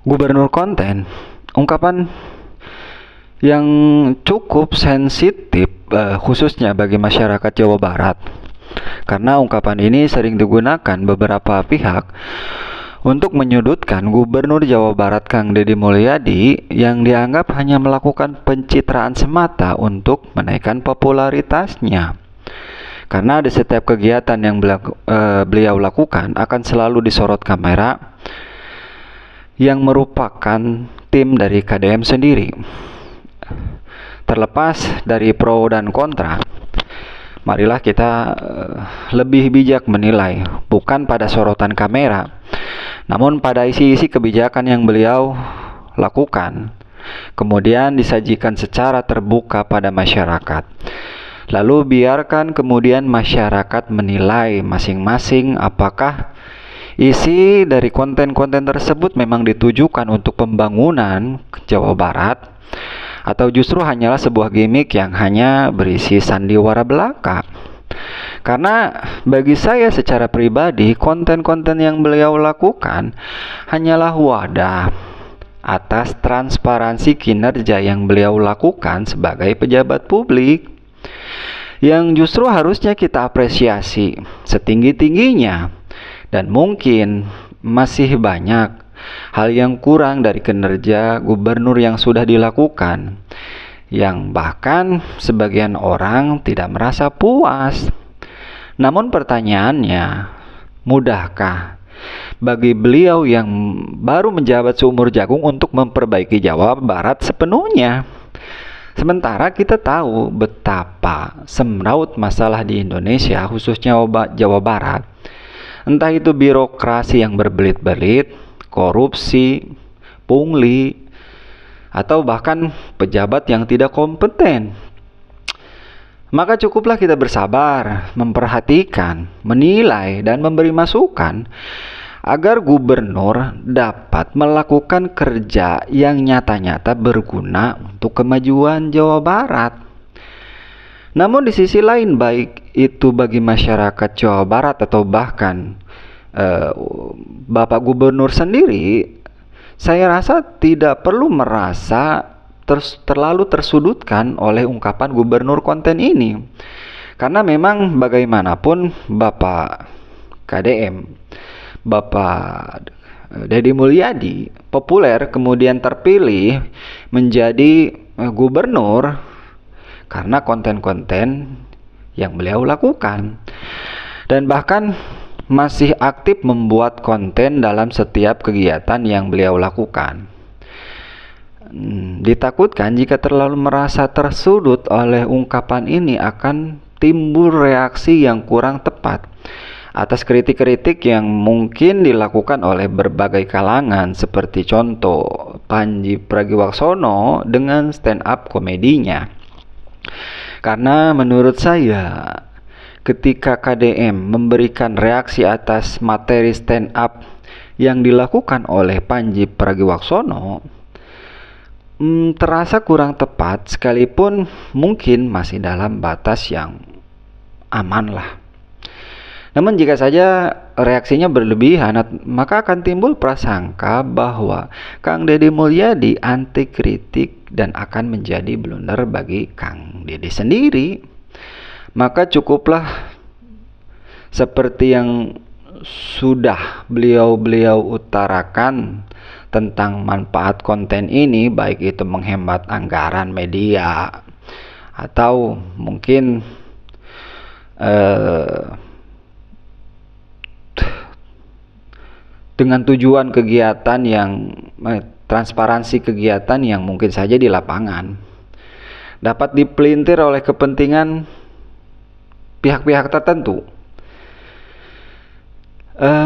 Gubernur konten, ungkapan yang cukup sensitif khususnya bagi masyarakat Jawa Barat. Karena ungkapan ini sering digunakan beberapa pihak untuk menyudutkan Gubernur Jawa Barat Kang Deddy Mulyadi yang dianggap hanya melakukan pencitraan semata untuk menaikkan popularitasnya. Karena di setiap kegiatan yang beliau lakukan akan selalu disorot kamera yang merupakan tim dari KDM sendiri. Terlepas dari pro dan kontra, marilah kita lebih bijak menilai, bukan pada sorotan kamera, namun pada isi-isi kebijakan yang beliau lakukan, kemudian disajikan secara terbuka pada masyarakat. Lalu biarkan kemudian masyarakat menilai masing-masing apakah isi dari konten-konten tersebut memang ditujukan untuk pembangunan Jawa Barat atau justru hanyalah sebuah gimmick yang hanya berisi sandiwara belaka. Karena bagi saya secara pribadi, konten-konten yang beliau lakukan hanyalah wadah atas transparansi kinerja yang beliau lakukan sebagai pejabat publik, yang justru harusnya kita apresiasi setinggi-tingginya. Dan mungkin masih banyak hal yang kurang dari kinerja gubernur yang sudah dilakukan, yang bahkan sebagian orang tidak merasa puas. Namun pertanyaannya, mudahkah bagi beliau yang baru menjabat seumur jagung untuk memperbaiki Jawa Barat sepenuhnya? Sementara kita tahu betapa semraut masalah di Indonesia, khususnya Jawa Barat. Entah itu birokrasi yang berbelit-belit, korupsi, pungli, atau bahkan pejabat yang tidak kompeten. Maka cukuplah kita bersabar, memperhatikan, menilai, dan memberi masukan agar gubernur dapat melakukan kerja yang nyata-nyata berguna untuk kemajuan Jawa Barat. Namun di sisi lain, baik itu bagi masyarakat Jawa Barat atau bahkan Bapak Gubernur sendiri, saya rasa tidak perlu merasa terlalu tersudutkan oleh ungkapan gubernur konten ini. Karena memang bagaimanapun Bapak KDM, Bapak Deddy Mulyadi populer kemudian terpilih menjadi gubernur karena konten-konten yang beliau lakukan, dan bahkan masih aktif membuat konten dalam setiap kegiatan yang beliau lakukan. Ditakutkan jika terlalu merasa tersudut oleh ungkapan ini akan timbul reaksi yang kurang tepat atas kritik-kritik yang mungkin dilakukan oleh berbagai kalangan, seperti contoh Pandji Pragiwaksono dengan stand up komedinya. Karena menurut saya, ketika KDM memberikan reaksi atas materi stand up yang dilakukan oleh Pandji Pragiwaksono, terasa kurang tepat, sekalipun mungkin masih dalam batas yang aman lah. Namun jika saja reaksinya berlebihan, maka akan timbul prasangka bahwa Kang Deddy Mulyadi anti kritik dan akan menjadi blunder bagi Kang Deddy sendiri. Maka cukuplah seperti yang sudah beliau utarakan tentang manfaat konten ini, baik itu menghemat anggaran media atau mungkin dengan tujuan kegiatan yang transparansi kegiatan yang mungkin saja di lapangan dapat dipelintir oleh kepentingan pihak-pihak tertentu.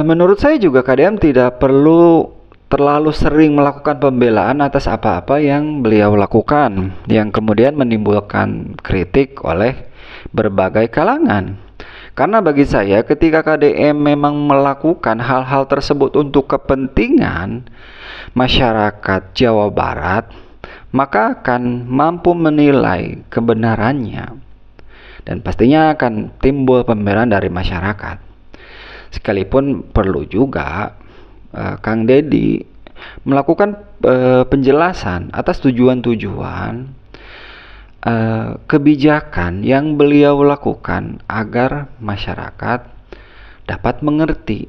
Menurut saya juga KDM tidak perlu terlalu sering melakukan pembelaan atas apa-apa yang beliau lakukan, yang kemudian menimbulkan kritik oleh berbagai kalangan. Karena bagi saya, ketika KDM memang melakukan hal-hal tersebut untuk kepentingan masyarakat Jawa Barat, maka akan mampu menilai kebenarannya, dan pastinya akan timbul pembelaan dari masyarakat. Sekalipun perlu juga Kang Deddy melakukan penjelasan atas tujuan-tujuan kebijakan yang beliau lakukan agar masyarakat dapat mengerti